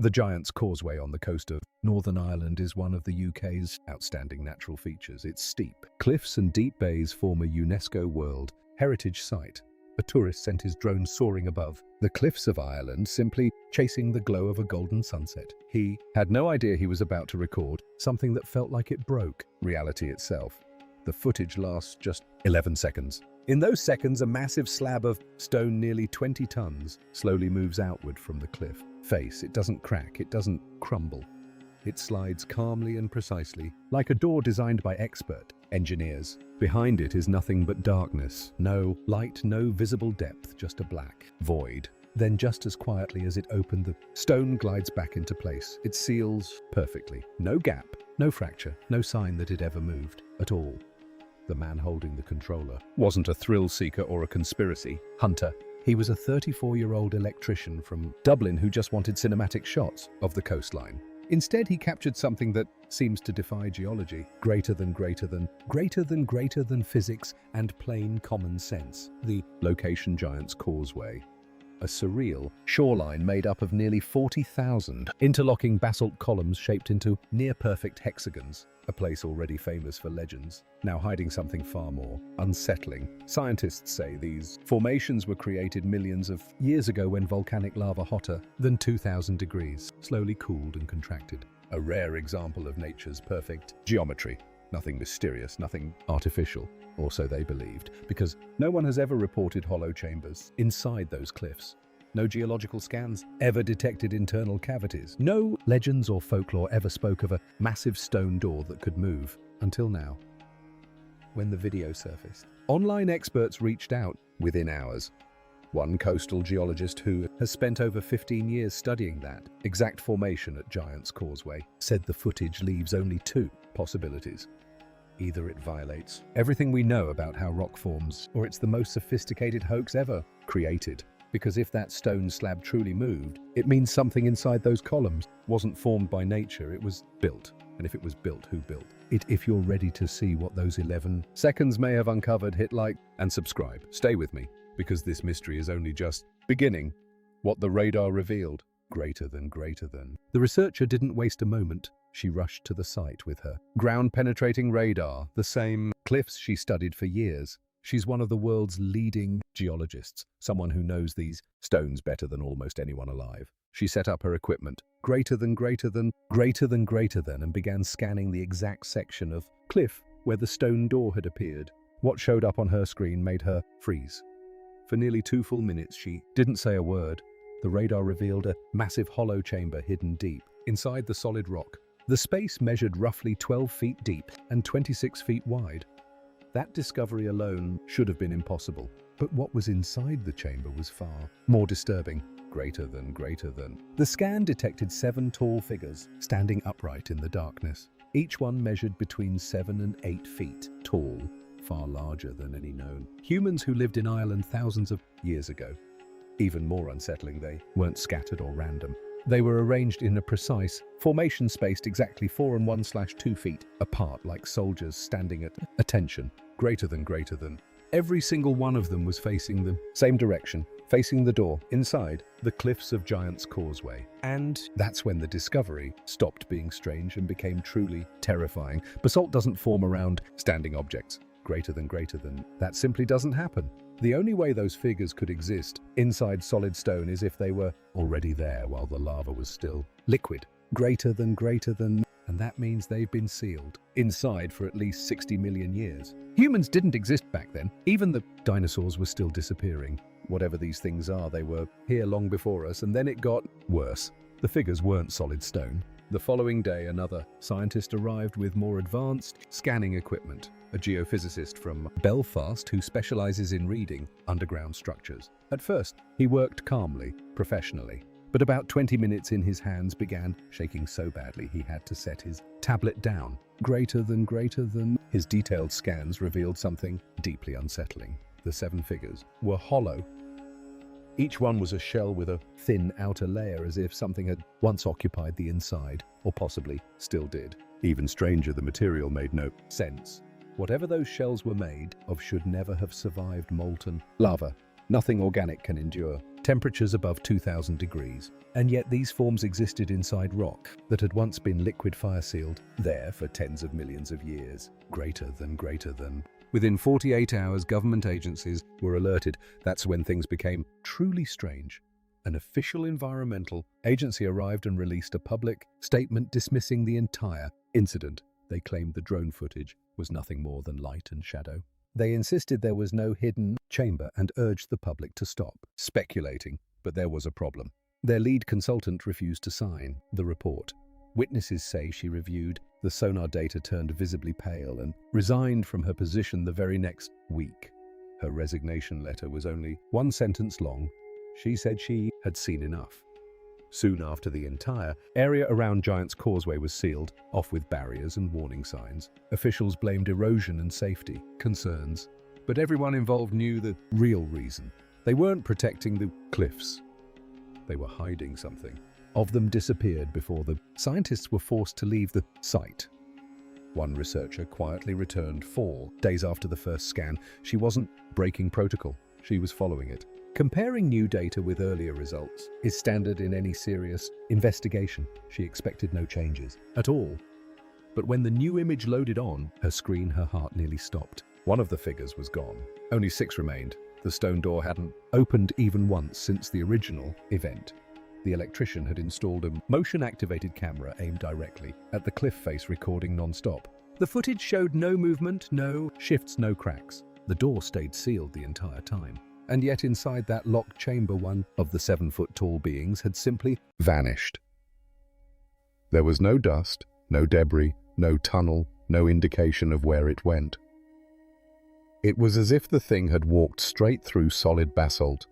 The Giant's Causeway on the coast of Northern Ireland is one of the UK's outstanding natural features. Its steep cliffs and deep bays form a UNESCO World Heritage Site. A tourist sent his drone soaring above the cliffs of Ireland, simply chasing the glow of a golden sunset. He had no idea he was about to record something that felt like it broke reality itself. The footage lasts just 11 seconds. In those seconds, a massive slab of stone nearly 20 tons slowly moves outward from the cliff face. It doesn't crack, it doesn't crumble. It slides calmly and precisely, like a door designed by expert engineers. Behind it is nothing but darkness. No light, no visible depth, just a black void. Then just as quietly as it opened, the stone glides back into place. It seals perfectly. No gap, no fracture, no sign that it ever moved at all. The man holding the controller wasn't a thrill seeker or a conspiracy hunter. He was a 34-year-old electrician from Dublin who just wanted cinematic shots of the coastline. Instead, he captured something that seems to defy geology, greater than physics and plain common sense. The location Giant's Causeway. A surreal shoreline made up of nearly 40,000 interlocking basalt columns shaped into near-perfect hexagons. A place already famous for legends, now hiding something far more unsettling. Scientists say these formations were created millions of years ago when volcanic lava hotter than 2,000 degrees slowly cooled and contracted. A rare example of nature's perfect geometry. Nothing mysterious, nothing artificial, or so they believed, because no one has ever reported hollow chambers inside those cliffs. No geological scans ever detected internal cavities. No legends or folklore ever spoke of a massive stone door that could move, until now. When the video surfaced, online experts reached out within hours. One coastal geologist who has spent over 15 years studying that exact formation at Giant's Causeway said the footage leaves only two possibilities. Either it violates everything we know about how rock forms, or it's the most sophisticated hoax ever created. Because if that stone slab truly moved, it means something inside those columns wasn't formed by nature, it was built. And if it was built, who built it? If you're ready to see what those 11 seconds may have uncovered, hit like and subscribe. Stay with me, because this mystery is only just beginning. What the radar revealed, greater than. The researcher didn't waste a moment. She rushed to the site with her ground-penetrating radar, the same cliffs she studied for years. She's one of the world's leading geologists, someone who knows these stones better than almost anyone alive. She set up her equipment, greater than, and began scanning the exact section of cliff where the stone door had appeared. What showed up on her screen made her freeze. For nearly 2 full minutes, she didn't say a word. The radar revealed a massive hollow chamber hidden deep inside the solid rock. The space measured roughly 12 feet deep and 26 feet wide. That discovery alone should have been impossible, but what was inside the chamber was far more disturbing. Greater than. The scan detected 7 tall figures standing upright in the darkness. Each one measured between 7 and 8 feet tall, far larger than any known humans who lived in Ireland thousands of years ago. Even more unsettling, they weren't scattered or random. They were arranged in a precise formation spaced exactly 4 and 1/2 feet apart, like soldiers standing at attention. Greater than. Every single one of them was facing the same direction, facing the door, inside the cliffs of Giant's Causeway. And that's when the discovery stopped being strange and became truly terrifying. Basalt doesn't form around standing objects. Greater than. That simply doesn't happen. The only way those figures could exist inside solid stone is if they were already there while the lava was still liquid. Greater than, and that means they've been sealed inside for at least 60 million years. Humans didn't exist back then. Even the dinosaurs were still disappearing. Whatever these things are, they were here long before us, and then it got worse. The figures weren't solid stone. The following day, another scientist arrived with more advanced scanning equipment, a geophysicist from Belfast who specializes in reading underground structures. At first, he worked calmly, professionally, but about 20 minutes in, his hands began shaking so badly he had to set his tablet down. Greater than. His detailed scans revealed something deeply unsettling. The 7 figures were hollow. Each one was a shell with a thin outer layer, as if something had once occupied the inside, or possibly still did. Even stranger, the material made no sense. Whatever those shells were made of should never have survived molten lava. Nothing organic can endure temperatures above 2000 degrees. And yet these forms existed inside rock that had once been liquid fire-sealed, there for tens of millions of years. Greater than. Within 48 hours, government agencies were alerted. That's when things became truly strange. An official environmental agency arrived and released a public statement dismissing the entire incident. They claimed the drone footage was nothing more than light and shadow. They insisted there was no hidden chamber and urged the public to stop speculating, but there was a problem. Their lead consultant refused to sign the report. Witnesses say she reviewed the sonar data, turned visibly pale, and resigned from her position the very next week. Her resignation letter was only one sentence long. She said she had seen enough. Soon after, the entire area around Giant's Causeway was sealed off with barriers and warning signs. Officials blamed erosion and safety concerns, but everyone involved knew the real reason. They weren't protecting the cliffs. They were hiding something. Of them disappeared before the scientists were forced to leave the site. One researcher quietly returned 4 days after the first scan. She wasn't breaking protocol, she was following it. Comparing new data with earlier results is standard in any serious investigation. She expected no changes at all. But when the new image loaded on her screen, her heart nearly stopped. One of the figures was gone. Only 6 remained. The stone door hadn't opened even once since the original event. The electrician had installed a motion-activated camera aimed directly at the cliff face, recording non-stop. The footage showed no movement, no shifts, no cracks. The door stayed sealed the entire time. And yet inside that locked chamber, one of the 7-foot-tall beings had simply vanished. There was no dust, no debris, no tunnel, no indication of where it went. It was as if the thing had walked straight through solid basalt.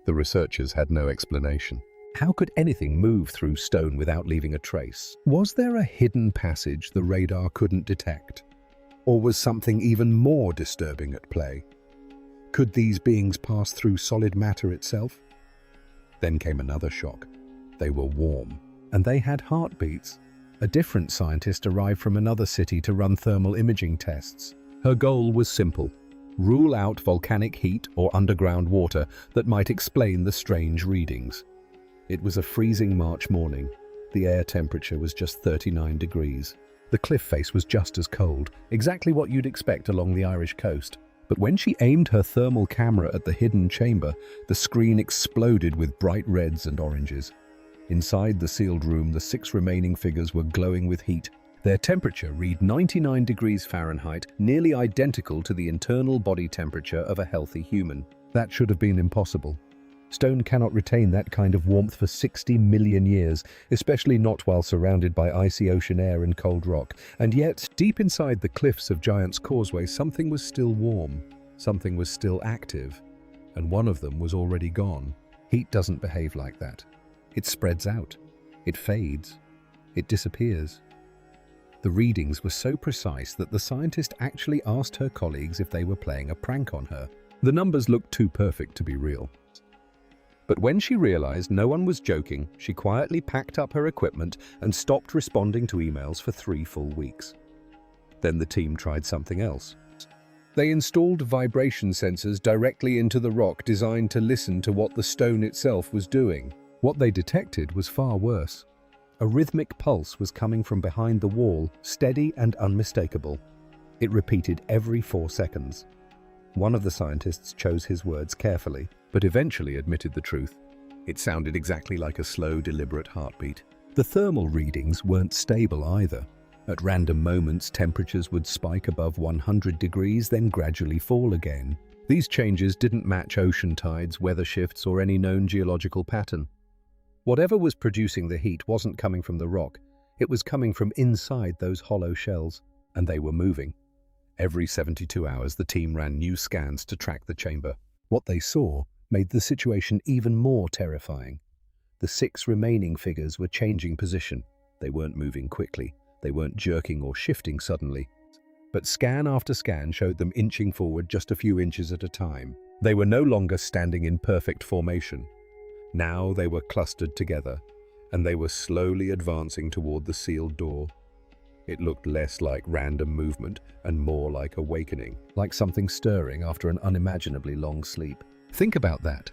The researchers had no explanation. How could anything move through stone without leaving a trace? Was there a hidden passage the radar couldn't detect? Or was something even more disturbing at play? Could these beings pass through solid matter itself? Then came another shock. They were warm, and they had heartbeats. A different scientist arrived from another city to run thermal imaging tests. Her goal was simple: rule out volcanic heat or underground water that might explain the strange readings. It was a freezing March morning. The air temperature was just 39 degrees. The cliff face was just as cold, exactly what you'd expect along the Irish coast. But when she aimed her thermal camera at the hidden chamber, the screen exploded with bright reds and oranges. Inside the sealed room, the 6 remaining figures were glowing with heat. Their temperature read 99 degrees Fahrenheit, nearly identical to the internal body temperature of a healthy human. That should have been impossible. Stone cannot retain that kind of warmth for 60 million years, especially not while surrounded by icy ocean air and cold rock. And yet, deep inside the cliffs of Giant's Causeway, something was still warm, something was still active, and one of them was already gone. Heat doesn't behave like that. It spreads out, it fades, it disappears. The readings were so precise that the scientist actually asked her colleagues if they were playing a prank on her. The numbers looked too perfect to be real. But when she realized no one was joking, she quietly packed up her equipment and stopped responding to emails for 3 full weeks. Then the team tried something else. They installed vibration sensors directly into the rock, designed to listen to what the stone itself was doing. What they detected was far worse. A rhythmic pulse was coming from behind the wall, steady and unmistakable. It repeated every 4 seconds. One of the scientists chose his words carefully, but eventually admitted the truth. It sounded exactly like a slow, deliberate heartbeat. The thermal readings weren't stable either. At random moments, temperatures would spike above 100 degrees, then gradually fall again. These changes didn't match ocean tides, weather shifts, or any known geological pattern. Whatever was producing the heat wasn't coming from the rock. It was coming from inside those hollow shells, and they were moving. Every 72 hours, the team ran new scans to track the chamber. What they saw made the situation even more terrifying. The 6 remaining figures were changing position. They weren't moving quickly. They weren't jerking or shifting suddenly. But scan after scan showed them inching forward just a few inches at a time. They were no longer standing in perfect formation. Now they were clustered together, and they were slowly advancing toward the sealed door. It looked less like random movement and more like awakening, like something stirring after an unimaginably long sleep. Think about that.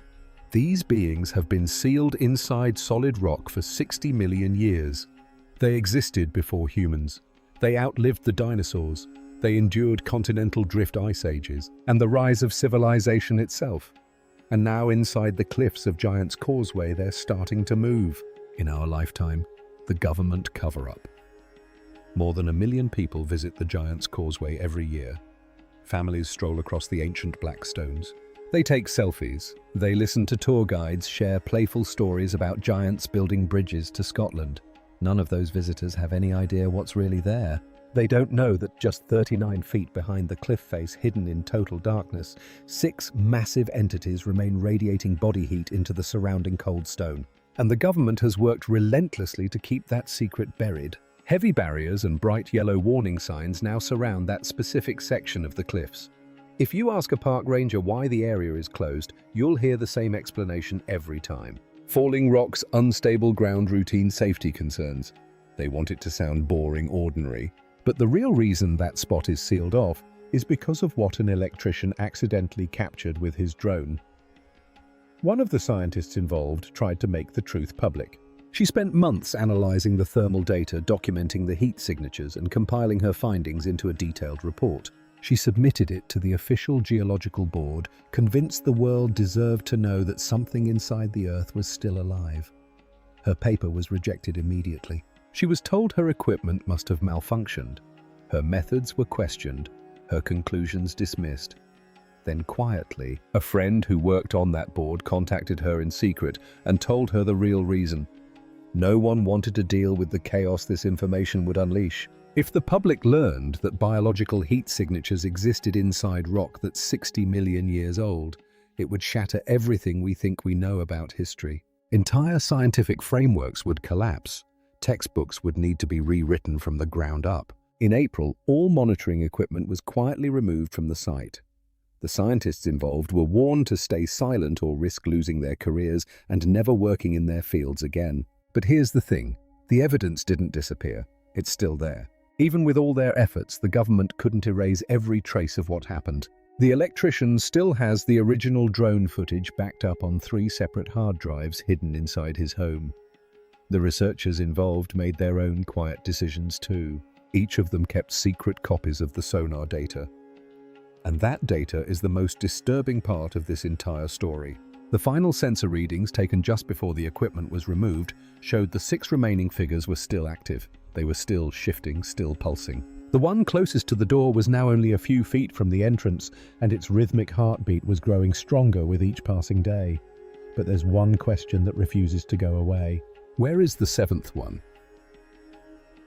These beings have been sealed inside solid rock for 60 million years. They existed before humans. They outlived the dinosaurs. They endured continental drift ice ages and the rise of civilization itself. And now inside the cliffs of Giant's Causeway, they're starting to move. In our lifetime, the government cover-up. More than 1 million people visit the Giant's Causeway every year. Families stroll across the ancient black stones. They take selfies. They listen to tour guides share playful stories about giants building bridges to Scotland. None of those visitors have any idea what's really there. They don't know that just 39 feet behind the cliff face, hidden in total darkness, 6 massive entities remain radiating body heat into the surrounding cold stone. And the government has worked relentlessly to keep that secret buried. Heavy barriers and bright yellow warning signs now surround that specific section of the cliffs. If you ask a park ranger why the area is closed, you'll hear the same explanation every time. Falling rocks, unstable ground, routine safety concerns. They want it to sound boring, ordinary. But the real reason that spot is sealed off is because of what an electrician accidentally captured with his drone. One of the scientists involved tried to make the truth public. She spent months analyzing the thermal data, documenting the heat signatures, and compiling her findings into a detailed report. She submitted it to the official geological board, convinced the world deserved to know that something inside the Earth was still alive. Her paper was rejected immediately. She was told her equipment must have malfunctioned. Her methods were questioned, her conclusions dismissed. Then quietly, a friend who worked on that board contacted her in secret and told her the real reason. No one wanted to deal with the chaos this information would unleash. If the public learned that biological heat signatures existed inside rock that's 60 million years old, it would shatter everything we think we know about history. Entire scientific frameworks would collapse. Textbooks would need to be rewritten from the ground up. In April, all monitoring equipment was quietly removed from the site. The scientists involved were warned to stay silent or risk losing their careers and never working in their fields again. But here's the thing, the evidence didn't disappear. It's still there. Even with all their efforts, the government couldn't erase every trace of what happened. The electrician still has the original drone footage backed up on 3 separate hard drives hidden inside his home. The researchers involved made their own quiet decisions too. Each of them kept secret copies of the sonar data. And that data is the most disturbing part of this entire story. The final sensor readings, taken just before the equipment was removed, showed the 6 remaining figures were still active. They were still shifting, still pulsing. The one closest to the door was now only a few feet from the entrance, and its rhythmic heartbeat was growing stronger with each passing day. But there's one question that refuses to go away. Where is the 7th one?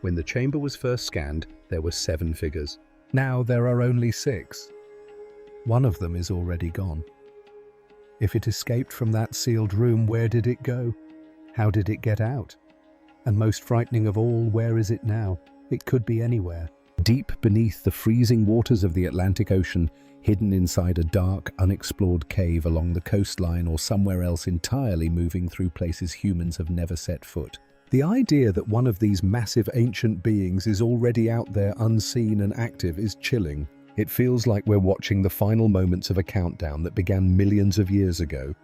When the chamber was first scanned, there were 7 figures. Now there are only 6. One of them is already gone. If it escaped from that sealed room, where did it go? How did it get out? And most frightening of all, where is it now? It could be anywhere. Deep beneath the freezing waters of the Atlantic Ocean, hidden inside a dark, unexplored cave along the coastline, or somewhere else entirely, moving through places humans have never set foot. The idea that one of these massive ancient beings is already out there unseen and active is chilling. It feels like we're watching the final moments of a countdown that began millions of years ago.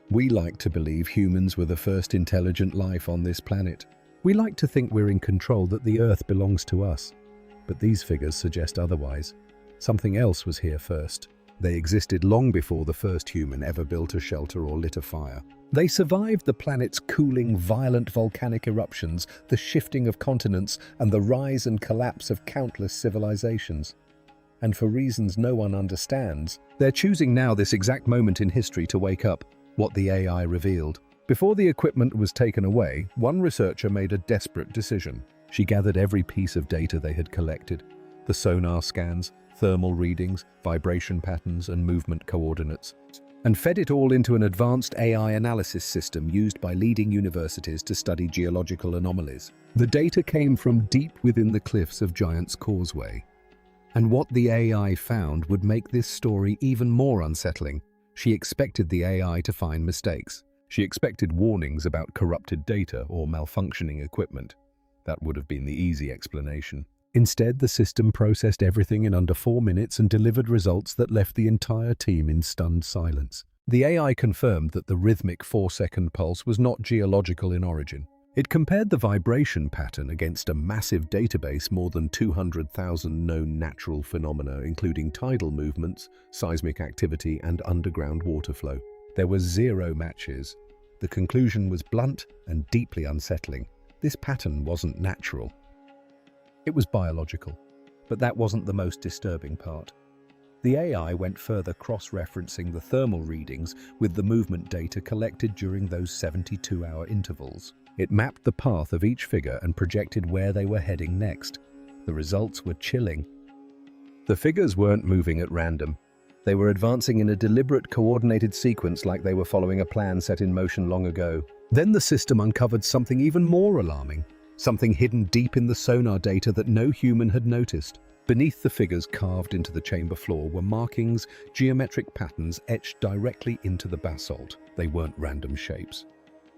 We like to believe humans were the first intelligent life on this planet. We like to think we're in control, that the Earth belongs to us. But these figures suggest otherwise. Something else was here first. They existed long before the first human ever built a shelter or lit a fire. They survived the planet's cooling, violent volcanic eruptions, the shifting of continents, and the rise and collapse of countless civilizations. And for reasons no one understands, they're choosing now, this exact moment in history, to wake up. What the AI revealed. Before the equipment was taken away, one researcher made a desperate decision. She gathered every piece of data they had collected. The sonar scans, thermal readings, vibration patterns, and movement coordinates, and fed it all into an advanced AI analysis system used by leading universities to study geological anomalies. The data came from deep within the cliffs of Giant's Causeway. And what the AI found would make this story even more unsettling. She expected the AI to find mistakes. She expected warnings about corrupted data or malfunctioning equipment. That would have been the easy explanation. Instead, the system processed everything in under 4 minutes and delivered results that left the entire team in stunned silence. The AI confirmed that the rhythmic 4-second pulse was not geological in origin. It compared the vibration pattern against a massive database, more than 200,000 known natural phenomena, including tidal movements, seismic activity, and underground water flow. There were 0 matches. The conclusion was blunt and deeply unsettling. This pattern wasn't natural. It was biological. But that wasn't the most disturbing part. The AI went further, cross-referencing the thermal readings with the movement data collected during those 72-hour intervals. It mapped the path of each figure and projected where they were heading next. The results were chilling. The figures weren't moving at random. They were advancing in a deliberate, coordinated sequence, like they were following a plan set in motion long ago. Then the system uncovered something even more alarming, something hidden deep in the sonar data that no human had noticed. Beneath the figures carved into the chamber floor were markings, geometric patterns etched directly into the basalt. They weren't random shapes.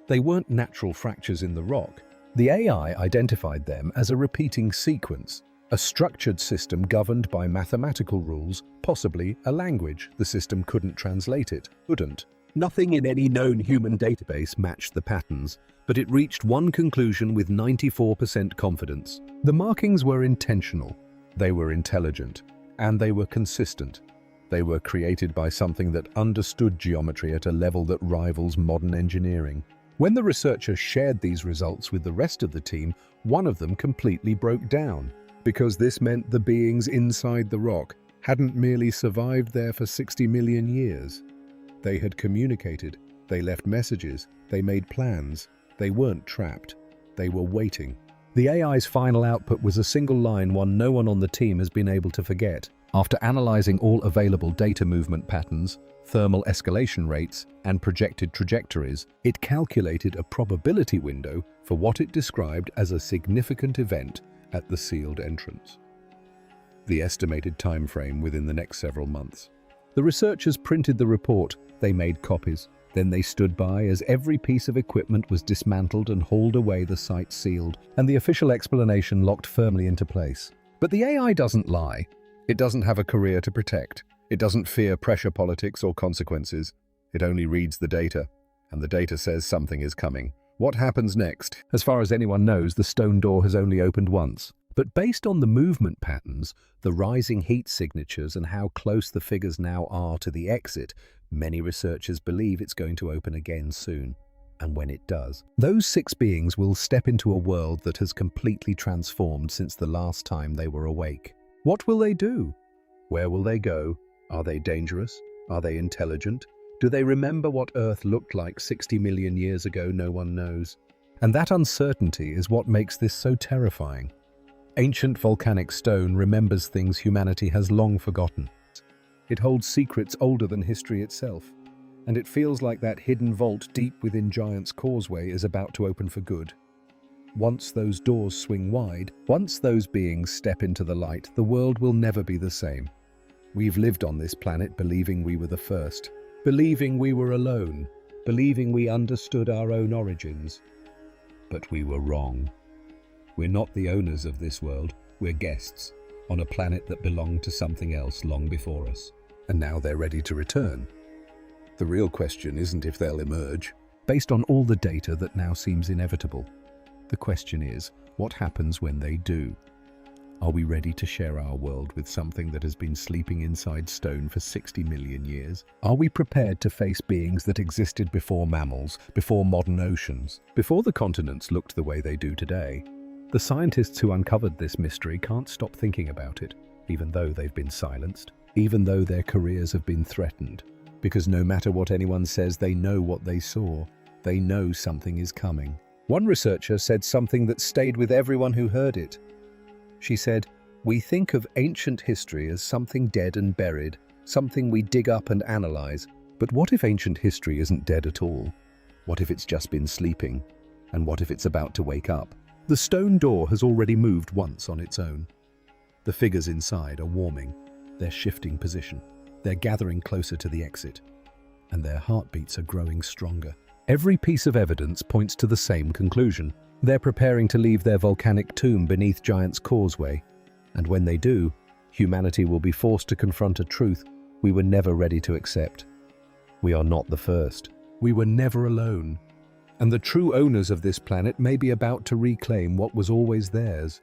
They weren't natural fractures in the rock. The AI identified them as a repeating sequence, a structured system governed by mathematical rules, possibly a language. The system couldn't translate it, couldn't. Nothing in any known human database matched the patterns, but it reached one conclusion with 94% confidence. The markings were intentional. They were intelligent, and they were consistent. They were created by something that understood geometry at a level that rivals modern engineering. When the researchers shared these results with the rest of the team, one of them completely broke down, because this meant the beings inside the rock hadn't merely survived there for 60 million years. They had communicated, they left messages, they made plans. They weren't trapped. They were waiting. The AI's final output was a single line, one no one on the team has been able to forget. After analyzing all available data movement patterns, thermal escalation rates, and projected trajectories, it calculated a probability window for what it described as a significant event at the sealed entrance. The estimated time frame within the next several months. The researchers printed the report. They made copies. Then they stood by as every piece of equipment was dismantled and hauled away, the site sealed, and the official explanation locked firmly into place. But the AI doesn't lie. It doesn't have a career to protect. It doesn't fear pressure politics or consequences. It only reads the data, and the data says something is coming. What happens next? As far as anyone knows, the stone door has only opened once. But based on the movement patterns, the rising heat signatures, and how close the figures now are to the exit, many researchers believe it's going to open again soon. And when it does, those 6 beings will step into a world that has completely transformed since the last time they were awake. What will they do? Where will they go? Are they dangerous? Are they intelligent? Do they remember what Earth looked like 60 million years ago? No one knows. And that uncertainty is what makes this so terrifying. Ancient volcanic stone remembers things humanity has long forgotten. It holds secrets older than history itself, and it feels like that hidden vault deep within Giant's Causeway is about to open for good. Once those doors swing wide, once those beings step into the light, the world will never be the same. We've lived on this planet believing we were the first, believing we were alone, believing we understood our own origins. But we were wrong. We're not the owners of this world, we're guests, on a planet that belonged to something else long before us. And now they're ready to return. The real question isn't if they'll emerge. Based on all the data that now seems inevitable, the question is, what happens when they do? Are we ready to share our world with something that has been sleeping inside stone for 60 million years? Are we prepared to face beings that existed before mammals, before modern oceans, before the continents looked the way they do today? The scientists who uncovered this mystery can't stop thinking about it, even though they've been silenced, even though their careers have been threatened. Because no matter what anyone says, they know what they saw. They know something is coming. One researcher said something that stayed with everyone who heard it. She said, "We think of ancient history as something dead and buried, something we dig up and analyze. But what if ancient history isn't dead at all? What if it's just been sleeping? And what if it's about to wake up?" The stone door has already moved once on its own. The figures inside are warming. They're shifting position. They're gathering closer to the exit. And their heartbeats are growing stronger. Every piece of evidence points to the same conclusion. They're preparing to leave their volcanic tomb beneath Giant's Causeway. And when they do, humanity will be forced to confront a truth we were never ready to accept. We are not the first. We were never alone. And the true owners of this planet may be about to reclaim what was always theirs.